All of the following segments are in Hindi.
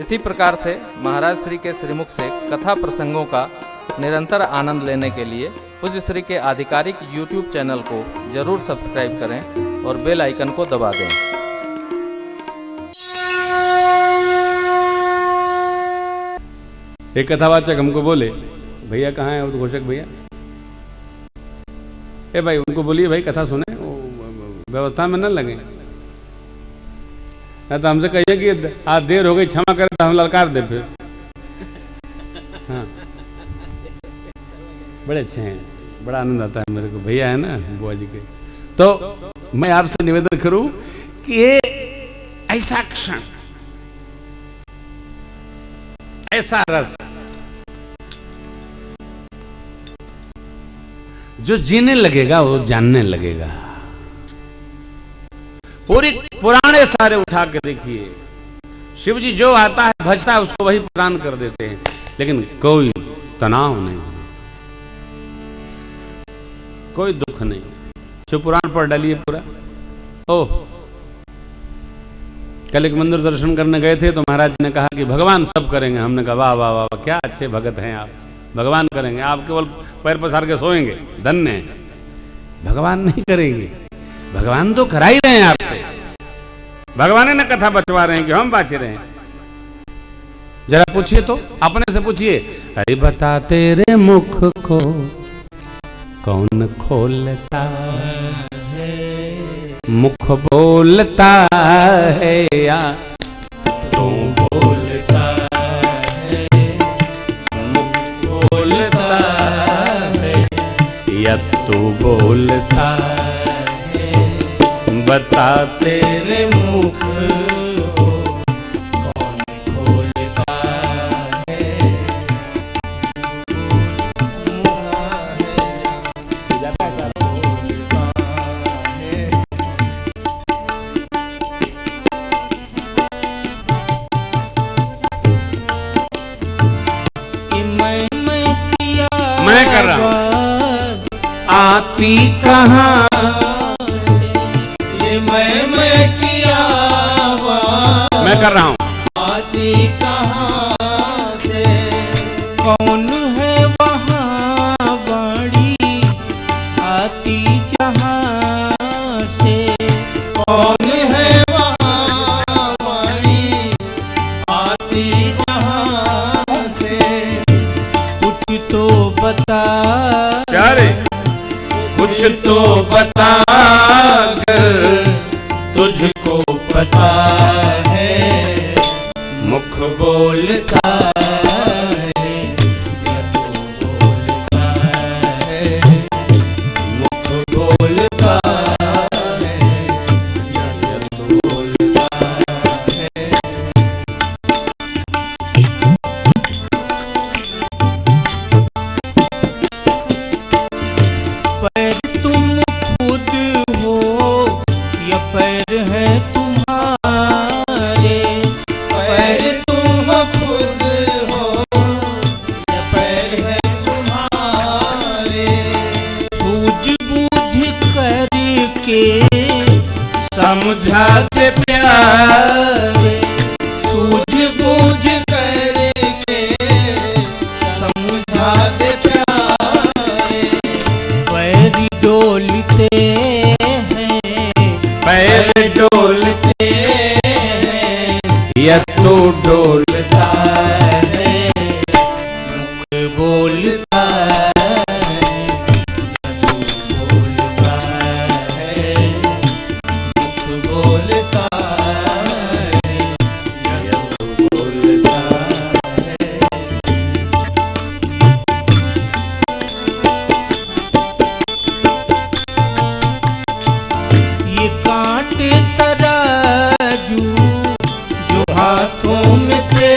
इसी प्रकार से महाराज श्री के श्रीमुख से कथा प्रसंगों का निरंतर आनंद लेने के लिए पूज्य श्री के आधिकारिक YouTube चैनल को जरूर सब्सक्राइब करें और बेल आइकन को दबा दें। एक कथावाचक हमको बोले, भैया कहाँ है उद्घोषक भैया? ए भाई उनको बोलिए भाई कथा सुने, व्यवस्था में न लगे, ना तो हमसे कहिए कि आज देर हो गई क्षमा करें तो हम ललकार दे फिर। हाँ बड़े अच्छे हैं, बड़ा आनंद आता है मेरे को, भैया है ना बुआ जी के। तो मैं आपसे निवेदन करूं कि ये ऐसा क्षण, ऐसा रस जो जीने लगेगा वो जानने लगेगा। पूरी पुराने सारे उठा के देखिए, शिव जी जो आता है भजता है उसको वही प्रदान कर देते हैं, लेकिन कोई तनाव नहीं, कोई दुख नहीं। शिव पुराण पर डालिए पूरा। ओह कल एक मंदिर दर्शन करने गए थे तो महाराज ने कहा कि भगवान सब करेंगे। हमने कहा वाह वाह वाह, क्या अच्छे भगत हैं आप, भगवान करेंगे, आप केवल पैर पसार के सोएंगे, धन्य है। भगवान नहीं करेंगे, भगवान तो करा ही रहे हैं आपसे, भगवान ने कथा बचवा रहे हैं कि हम बाँच रहे हैं। जरा पूछिए तो, अपने से पूछिए, अरे बता तेरे मुख को कौन खोलता है, मुख बोलता है या तू बोलता है, मुख बोलता है या तू बोलता है, बता तेरे मुख को कौन खोलता है। मैं कर रहा हूँ, आती कहाँ ये मैं किया, मैं कर रहा हूँ, आती कहाँ से, कौन है वहाँ बड़ी आती जहाँ से, कौन है वहाँ बड़ी आती जहाँ से, कुछ तो बता प्यारे, कुछ तो बता कर तुझको पता है, मुख बोलता है या तू बोलता है, मुख बोलता है या तू बोलता है। पैर तुम खुद हो या पैर है तुम्हारे, पैर तुम खुद हो या पैर है तुम्हारे, सूझबूझ करके समझा दे प्यारे, सूझबूझ करके समझा दे प्यारे, पैर डोलते हैं, पैर डोलते हैं या तो डोलता है, मुख बोलता है या तू बोलता है, मुख बोलता है या तू बोलता है। ये कांटे तराजू जो हाथों में थे,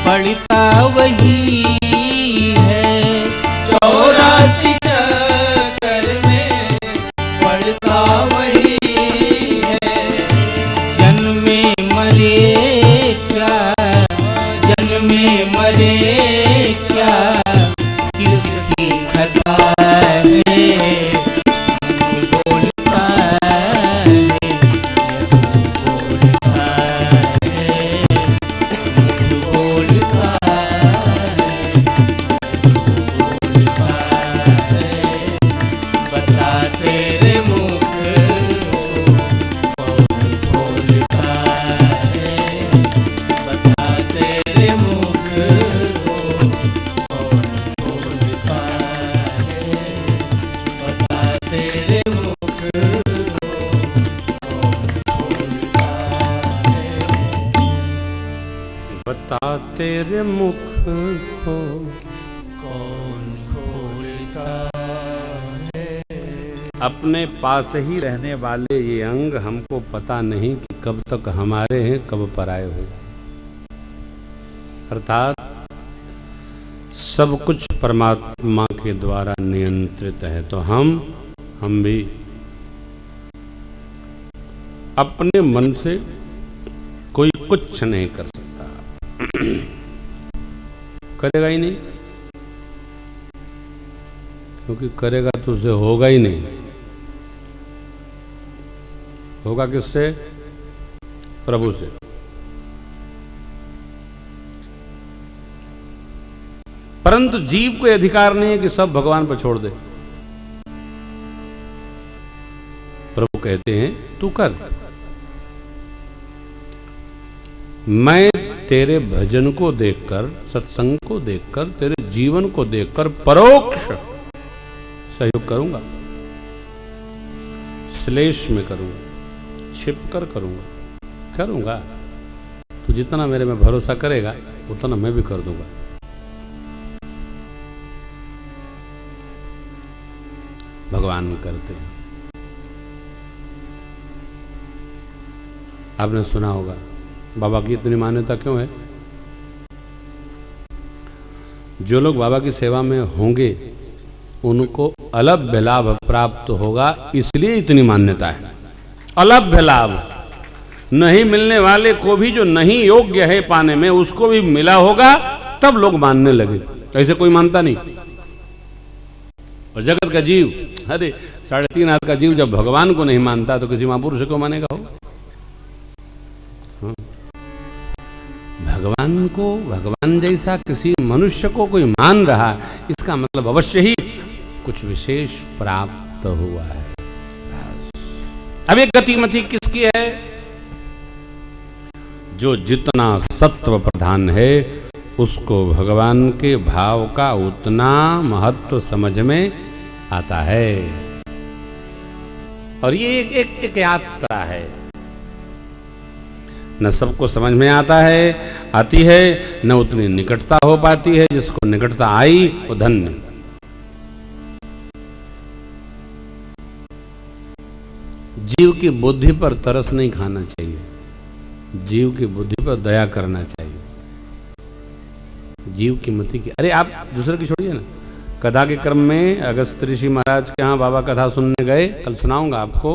पड़ता वही है। 84 चक्कर में पड़ता वही है। जन्मे मरे क्या, जन्मे मरे क्या, किसकी खता है, बोलता है, बोलता है, बोलता है, बता तेरे मुख कौन बोलता है, बता तेरे मुख कौन बोलता है, बता तेरे मुख बता तेरे मुख को कौन खोलता है। अपने पास ही रहने वाले ये अंग हमको पता नहीं कि कब तक हमारे हैं कब पराए हो। अर्थात सब कुछ परमात्मा के द्वारा नियंत्रित है, तो हम भी अपने मन से कोई कुछ नहीं कर सकता। करेगा ही नहीं, क्योंकि करेगा तो उसे होगा ही नहीं। होगा किससे? प्रभु से। परंतु जीव को अधिकार नहीं है कि सब भगवान पर छोड़ दे। प्रभु कहते हैं तू कर, मैं तेरे भजन को देखकर, सत्संग को देखकर, तेरे जीवन को देखकर परोक्ष सहयोग करूंगा। श्लेष में करूंगा, छिपकर करूंगा। तो जितना मेरे में भरोसा करेगा उतना मैं भी कर दूंगा। भगवान करते हैं। आपने सुना होगा बाबा की इतनी मान्यता क्यों है? जो लोग बाबा की सेवा में होंगे उनको अलभ्य लाभ प्राप्त होगा, इसलिए इतनी मान्यता है। अलभ्य लाभ नहीं मिलने वाले को भी, जो नहीं योग्य है पाने में, उसको भी मिला होगा, तब लोग मानने लगे। ऐसे कोई मानता नहीं। और जगत का जीव, अरे 3.5 हाथ का जीव जब भगवान को नहीं मानता तो किसी महापुरुष को मानेगा हो? भगवान को, भगवान जैसा किसी मनुष्य को कोई मान रहा, इसका मतलब अवश्य ही कुछ विशेष प्राप्त हुआ है। अब एक गतिमति किसकी है? जो जितना सत्व प्रधान है उसको भगवान के भाव का उतना महत्व समझ में आता है। और ये एक यात्रा है, न सबको समझ में आती है, न उतनी निकटता हो पाती है। जिसको निकटता आई वो धन्य। जीव की बुद्धि पर तरस नहीं खाना चाहिए, जीव की बुद्धि पर दया करना चाहिए। जीव की मति की, अरे आप दूसरे की छोड़िए ना। कथा के क्रम में अगस्त ऋषि महाराज के यहाँ बाबा कथा सुनने गए, कल सुनाऊंगा आपको।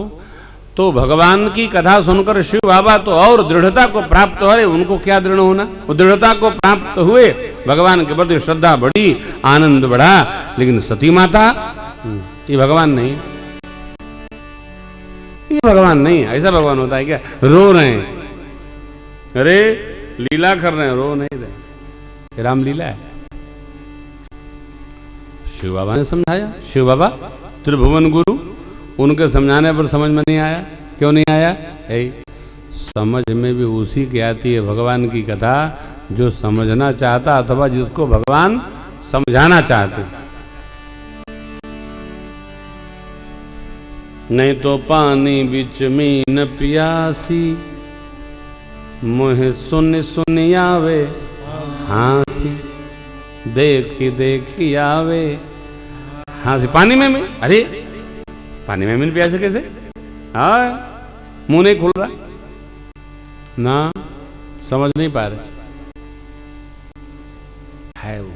तो भगवान की कथा सुनकर शिव बाबा तो और दृढ़ता को प्राप्त हो रहे। उनको क्या दृढ़ होना, वो दृढ़ता को प्राप्त हुए, भगवान के प्रति श्रद्धा बढ़ी, आनंद बढ़ा। लेकिन सती माता, ये भगवान नहीं, ये भगवान नहीं। ऐसा भगवान होता है क्या? रो रहे हैं, अरे लीला कर रहे हैं, रो नहीं रहे, रामलीला है। शिव बाबा ने समझाया। शिव बाबा त्रिभुवन गुरु, उनके समझाने पर समझ में नहीं आया। क्यों नहीं आया? समझ में भी उसी की आती है भगवान की कथा जो समझना चाहता अथवा जिसको भगवान समझाना चाहते। नहीं तो पानी बिच मीन पियासी, मुँह सुन सुन आवे हाँसी, देखी देखी आवे हाँसी। पानी में मैं, अरे पानी में मीन प्यासे कैसे? हाँ, मुंह नहीं खुल रहा ना, समझ नहीं पा रहे। है वो।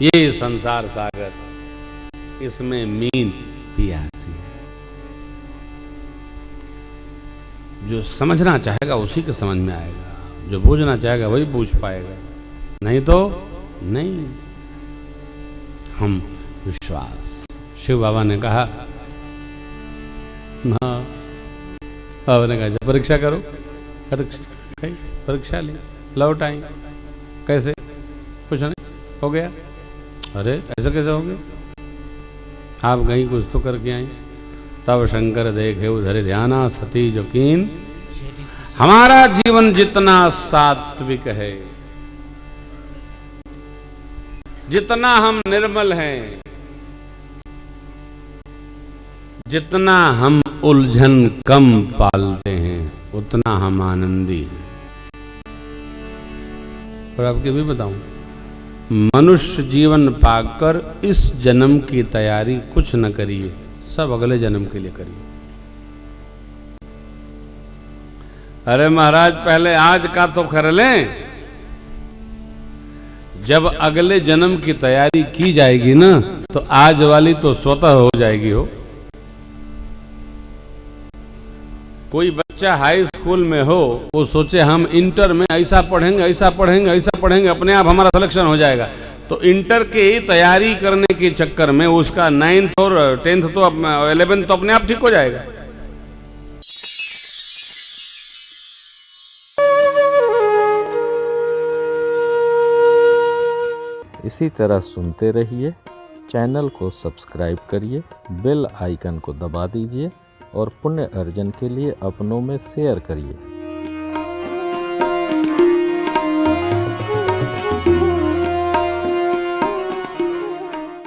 ये संसार सागर, इसमें मीन पियासी है। जो समझना चाहेगा उसी के समझ में आएगा, जो बूझना चाहेगा वही बूझ पाएगा, नहीं तो नहीं। हम विश्वास, शिव बाबा ने कहा, हाँ बाबा ने कहा परीक्षा करो, परीक्षा ली, लौट आई, कैसे, कुछ नहीं, हो गया। अरे ऐसा कैसे हो गया? आप कहीं कुछ तो करके आई। तब शंकर देखे उधर ध्याना सती जो कीन। हमारा जीवन जितना सात्विक है, जितना हम निर्मल हैं, जितना हम उलझन कम पालते हैं, उतना हम आनंदी हैं। और आपके भी बताऊं, मनुष्य जीवन पाकर इस जन्म की तैयारी कुछ न करिए, सब अगले जन्म के लिए करिए। अरे महाराज पहले आज का तो कर लें, जब अगले जन्म की तैयारी की जाएगी ना, तो आज वाली तो स्वतः हो जाएगी हो। कोई बच्चा हाई स्कूल में हो, वो सोचे हम इंटर में ऐसा पढ़ेंगे, ऐसा पढ़ेंगे, ऐसा पढ़ेंगे, अपने आप हमारा सिलेक्शन हो जाएगा, तो इंटर की तैयारी करने के चक्कर में उसका 9th और 10th तो 11th तो अपने आप ठीक हो जाएगा। इसी तरह सुनते रहिए, चैनल को सब्सक्राइब करिए, बेल आइकन को दबा दीजिए और पुण्य अर्जन के लिए अपनों में शेयर करिए।